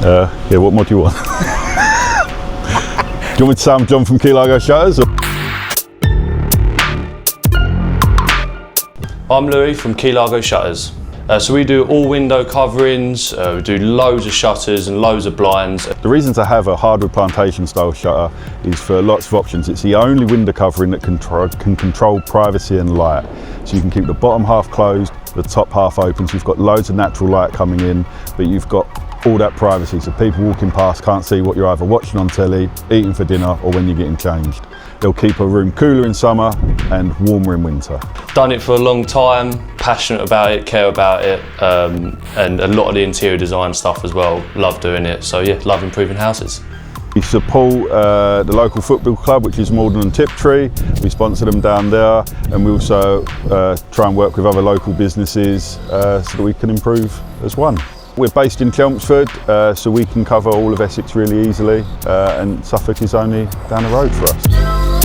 Yeah, what more do you want? Do you want me to say I'm John from Key Largo Shutters? Or? I'm Louie from Key Largo Shutters. So we do all window coverings, we do loads of shutters and loads of blinds. The reason to have a hardwood plantation style shutter is for lots of options. It's the only window covering that can control privacy and light. So you can keep the bottom half closed, the top half open, so you've got loads of natural light coming in, but you've got all that privacy, so people walking past can't see what you're either watching on telly, eating for dinner, or when you're getting changed. They'll keep a room cooler in summer and warmer in winter. Done it for a long time, passionate about it, care about it, and a lot of the interior design stuff as well. Love doing it, so yeah, love improving houses. We support the local football club, which is Malden and Tiptree. We sponsor them down there, and we also try and work with other local businesses so that we can improve as one. We're based in Chelmsford, so we can cover all of Essex really easily, and Suffolk is only down the road for us.